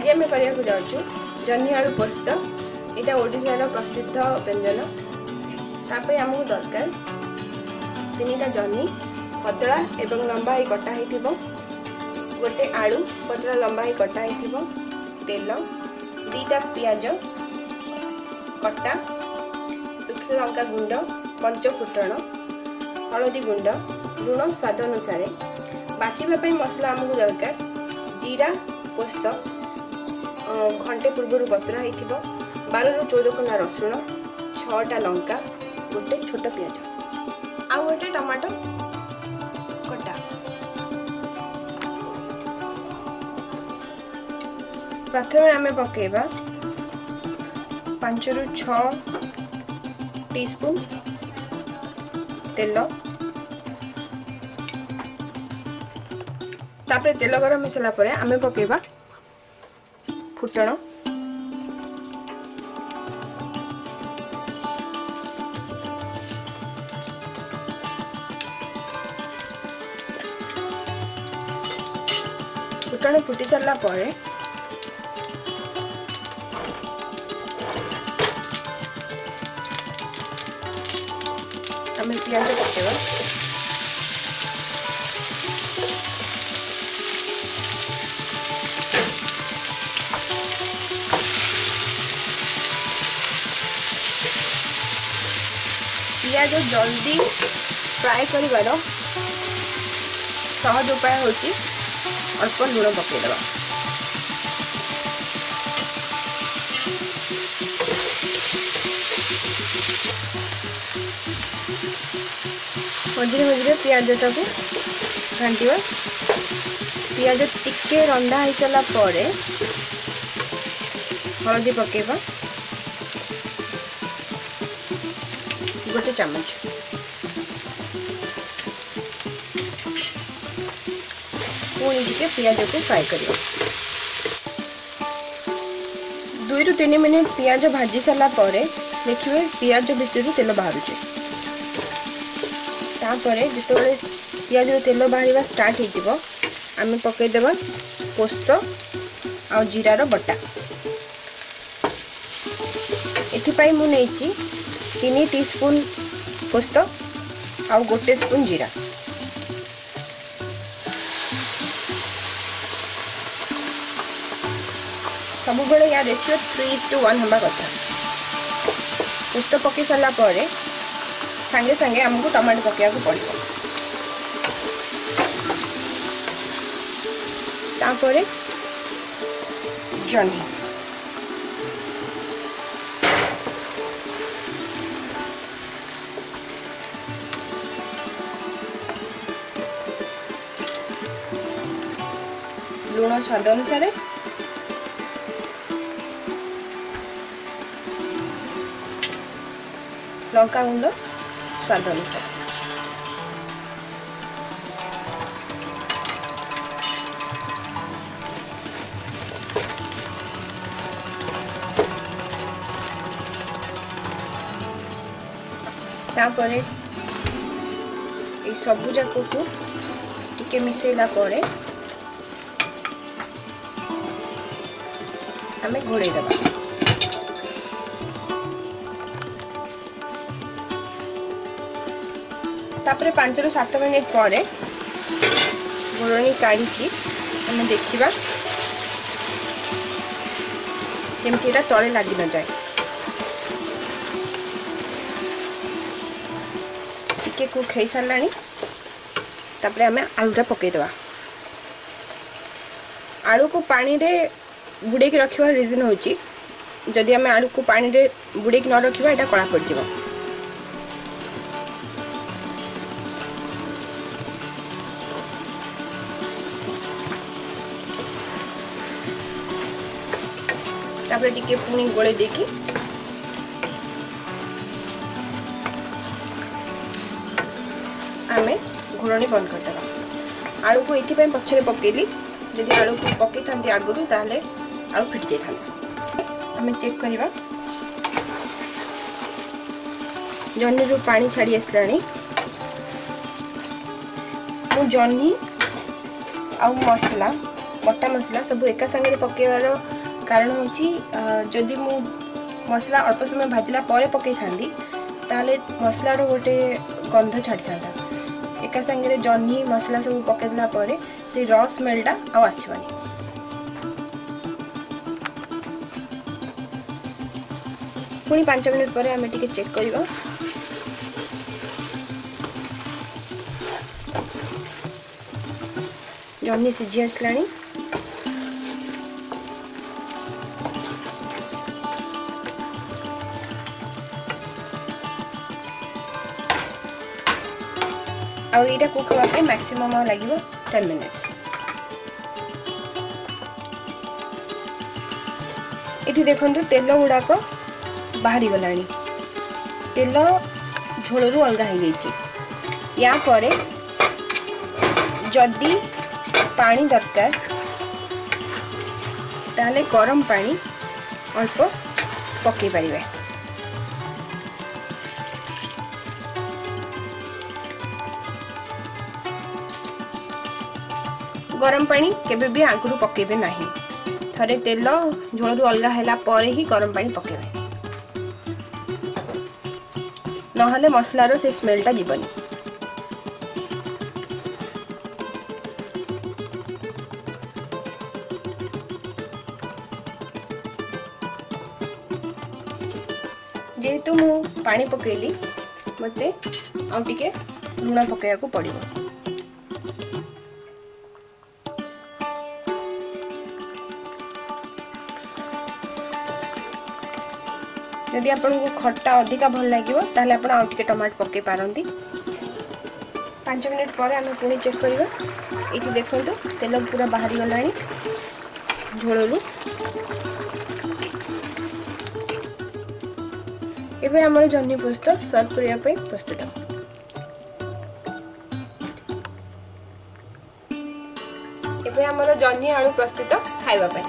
आज आम करने जाऊँ जह्नी आलू पोस्त। यहाँ ओडिशार प्रसिद्ध व्यंजन। तापर आमको दरकार 3टा जह्नी पतला एवं लंबा ही कटा ही गोटे आलू पतला लंबा ही कटा ही तेल 2टा पियाज कटा सुखी लंका गुंड पंच फुटण हलदी गुंड लुण स्वाद अनुसार बाटिबा मसला आमको दरकार जीरा पोस्त घंटे पूर्व बतुरा हो 12 ରୁ 14 कोना रसुण 6टा लंका गोटे छोट पियाज आ गोटे टमाटो कटा। प्रथम आम पकेबा 5 ରୁ 6 टीस्पून तेल। तापर तेल गरम मिसला परे आमे पकेबा फुटण फुटण फुटी सारा परे आमे पियाज पकेबा। पियाज जल्दी फ्राए कर सहज उपाय होची अल्प लुण पकईदे। मझे मझे पियाज टाक घाटा पियाज टिके रंधा हो सारा परे हलदी पकेबा गोटे चम्मच। पुणी टिके पियाज को फ्राए कर 2 ରୁ 3 मिनट पियाज भाजी सारा परे देखिए पियाज भितर तेल बाहर जिते पियाज तेल बाहर स्टार्ट हो आम पकईदेवा पोस्त आ जीरार बटा। एथिपाई मु नेइची 3 टीस्पून पोस्त आ गोटे स्पून जीरा। सब बेले या रेशियो 3:1 हवा कथा। पोस्त पकई सारा परे सांगे सांगे आमको टमाटो पकेया पड़ो। तापरे जह्नी लुण स्वाद अनुसार लंका गुंड स्वाद अनुसार तापरे सबू जाक को टिके मिसेला परे आमे घोड़े देबा। तापरे 5 ରୁ 7 मिनिट परे घोड़नी काढ़ी आमे देखिबा केमती एटा तळे लागि न जाए। टिके कुक खई सारलानी तापरे आमे आलूटा पकईदेवा। आलू को पानी रे बुड़े की रखा रिजन होची जदि आमे आलू को पानी रे बुड़े की न रखिबा एटा कड़ा पड़ जिवो। तापरे टिके पुनी गोळे देकी आमे घोड़नी बंद करदेवा। आलू को ये पछरे पकेली जदि आलू को पकई था आगुरी ताले आलू फिटी जाता। आम चेक करवा जह्नी रू पानी छाड़ी आसला जह्नी आ मसला बटा मसला सब एका संगे पकेबार कारण हूँ जदि मु मसला अल्प समय भाजला पर पकई थांदी ताले मसलार गोटे गंध छाड़ी था। एका संगे जह्नी मसला सब पकईदेला से र स्मेलटा आउ आसबानी। पुणी 5 मिनिट पर आम टे चेक करवा। जह्नी सिझी आसलानी। और ये कुक होगा मैक्सिमम लगे 10 मिनिट्स। ये देखो तेल गुड़ाक बाहरी गलानी, तेल झोल अलग हो गई। या परे जदि पानी दरकार ताले गरम पानी अल्प पकई पारे। गरम पानी केबे भी आगुरु पकेबे नहीं, थरे तेल झोल अलग हैला परे ही गरम पानी पकेबे, नहले मसलार से स्मेलटा जीवनी। जेहेतु मु पानी पकेली मते आउ टिके लुण पकेया को पड़िबो। यदि आपन को खट्टा अधिका भल लगे ताले आपण आउ टिके टमाटर पके पारंती। 5 मिनिट पर आम पुणी चेक करवा। ये देखो तेल पूरा बाहरी गलानी झोलू। एबे हमर जह्नी पोस्त सर्व करिया पे प्रस्तुत। एबे हमर जह्नी आलू प्रस्तुत खाइबा पे।